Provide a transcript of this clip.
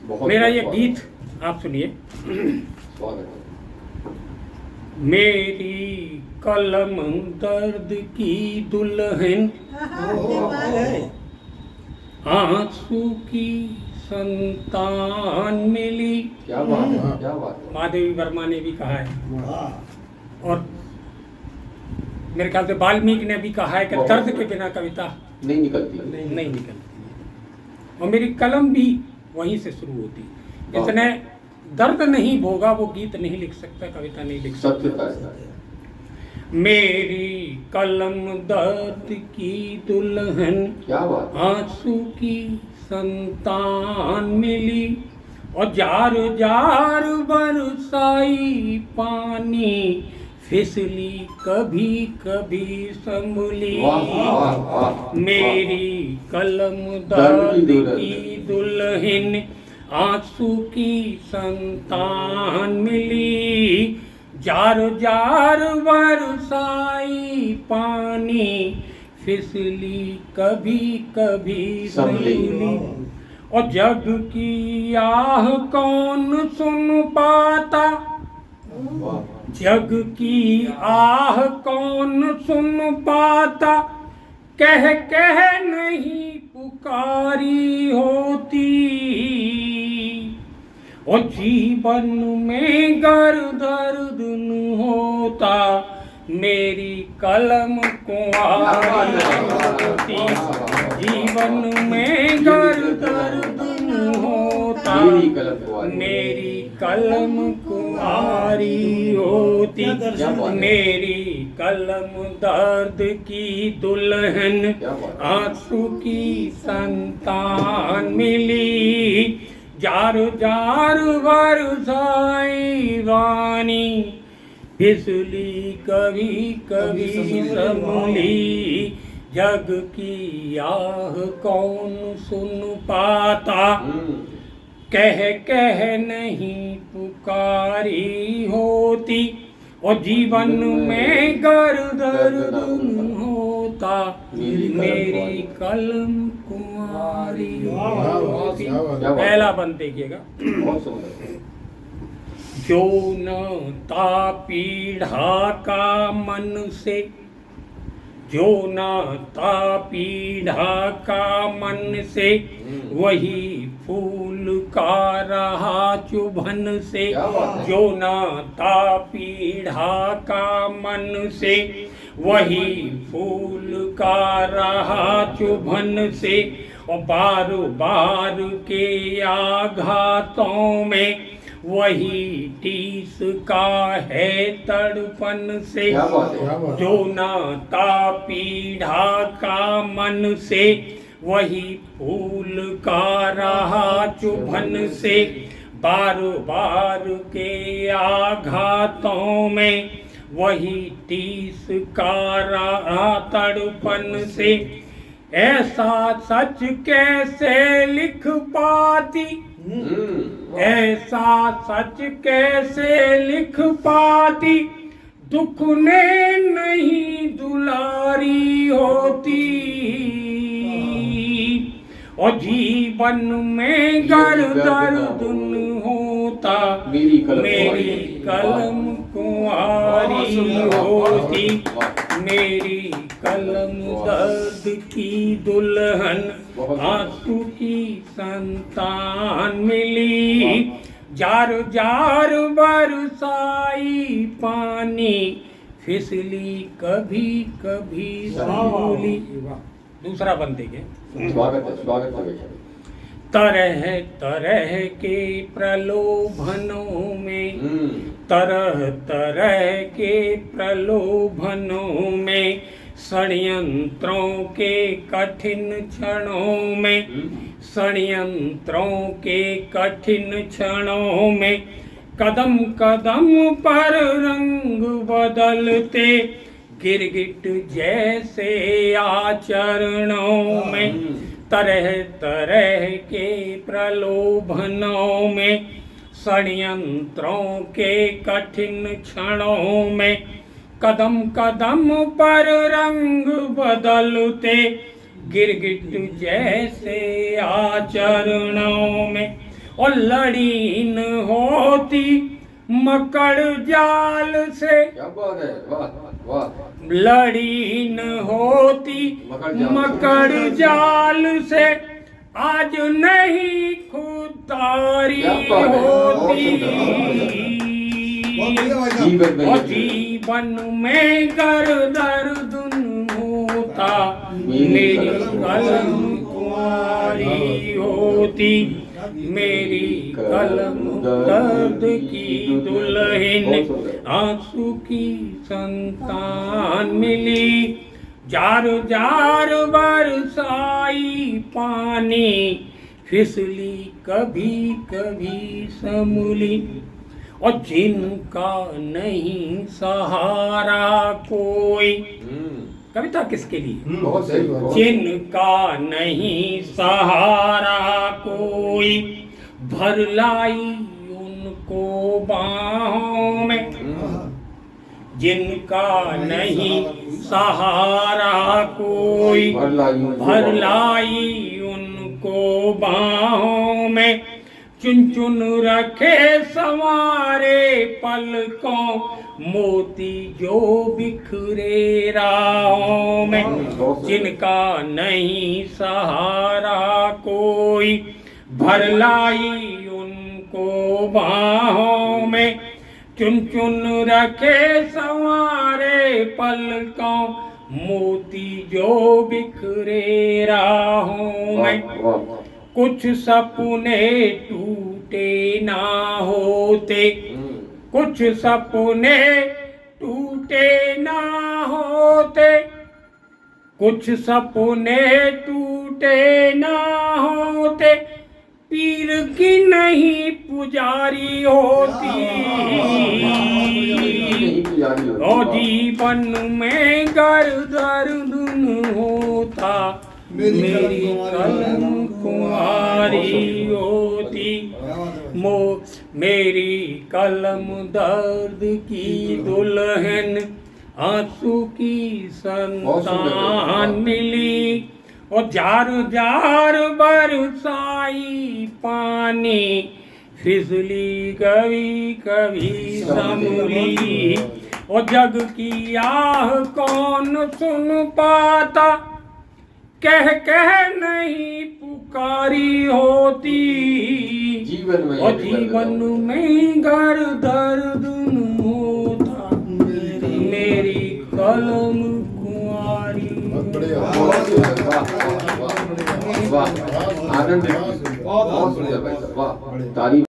मेरा ये गीत आप सुनिए। मेरी कलम दर्द की दुल्हन, आंसू की संतान मिली। क्या बात है, क्या बात है। महादेवी वर्मा ने भी कहा है और मेरे ख्याल से वाल्मीकि ने भी कहा है कि दर्द के बिना कविता नहीं निकलती, नहीं निकलती। और मेरी कलम भी वहीं से शुरू होती। जिसने दर्द नहीं भोगा वो गीत नहीं लिख सकता, कविता नहीं लिख सकता। मेरी कलम दर्द की दुल्हन, क्या बात, आंसू की संतान मिली। और जार जार बरसाई पानी, फिसली कभी कभी संभली। मेरी कलम दर्द की दुल्हन, आंसू की संतान मिली। जार जार बरसाई पानी, फिसली कभी कभी संभली। और जग की आह कौन सुन पाता, जग की आह कौन सुन पाता। कह कह नहीं पुकारी होती। और जीवन में गर दर्द न होता, मेरी कलम कुंवारी होती। जीवन में गर दर्द न होता, मेरी कलम कुंवारी होती। मेरी कलम दर्द की दुल्हन, आंसू की संतान मिली। जार जार बरसाई वानी, फिसली कभी कभी संभली। जग की आह कौन सुन पाता, कह कह नहीं पुकारी होती। और जीवन में गर दर्द होता, मेरी कलम कुंवारी होती। पहला बंद देखिएगा। जो न ता पीढ़ा का मन से, जो न ता पीढ़ा का मन से, वही फूल का रहा चुभन से। जो न ता पीढ़ा का मन से, वही फूल का रहा चुभन से। और बार बार के आघातों में, वही टीस का है तड़पन से। जो न ता पीढ़ा का मन से, वही फूल का रहा चुभन से। बार बार के आघातों में, वही टीस का रहा तड़पन से। ऐसा सच कैसे लिख पाती, ऐसा सच कैसे लिख पाती। दुख ने नहीं दुलारी होती। और जीवन में गर दर्द न होता, मेरी कलम कुंवारी होती। मेरी कलम दर्द की दुल्हन, आंसू की संतान मिली। जार जार बरसाई पानी, फिसली कभी कभी संभली। दूसरा बंद देखिए। स्वागत है। तरह तरह के प्रलोभनों में, तरह तरह के प्रलोभनों में, षड्यंत्रों के कठिन क्षणों में, षड्यंत्रों के कठिन क्षणों में। कदम कदम पर रंग बदलते, गिरगिट जैसे आचरणों में। तरह तरह के प्रलोभनों में, षड्यंत्रों के कठिन क्षणों में। कदम कदम पर रंग बदलते, गिरगिट जैसे आचरणों में। और लड़ी न होती मकड़ जाल से, क्या बात है, वाह वाह। लड़ी न होती मकड़ जाल से, आज नहीं खुदारी होती। और जीवन में गर दर्द होता, मेरी कलम कुंवारी होती। मेरी कलम दर्द की दुल्हन, आंसू की संतान मिली। जार जार बरसाई पानी, फिसली कभी कभी संभली। और जिनका नहीं सहारा कोई, कविता किसके लिए? बहुत सही, बहुत। जिनका नहीं सहारा कोई, भर लाई उनको बाहों में। जिनका नहीं सहारा कोई, भर लाई उनको बाहों में। चुन चुन रखे संवारे पलकों, मोती जो बिखरे राहों में। जिनका नहीं सहारा कोई, भर लाई उनको बाहों में। चुन चुन रखे संवारे पलकों, मोती जो बिखरे राहों में। कुछ सपने टूटे ना होते, कुछ सपने टूटे ना होते, कुछ सपने टूटे ना होते। पीर की नहीं पुजारी होती। और जीवन में गर दर्द होता, मेरी कलम कुंवारी होती। मेरी कलम दर्द की दुल्हन, आंसू की संतान मिली। और जार जार बरसाई पानी, फिसली कभी कभी संभली। और जग की आह कौन सुन पाता, कह कह नहीं पुकारी होती। और जीवन में गर दर्द होता, मेरी कलम कुंवारी। आनंद, बहुत सुंदर भाई साहब, वाह, तारीफ।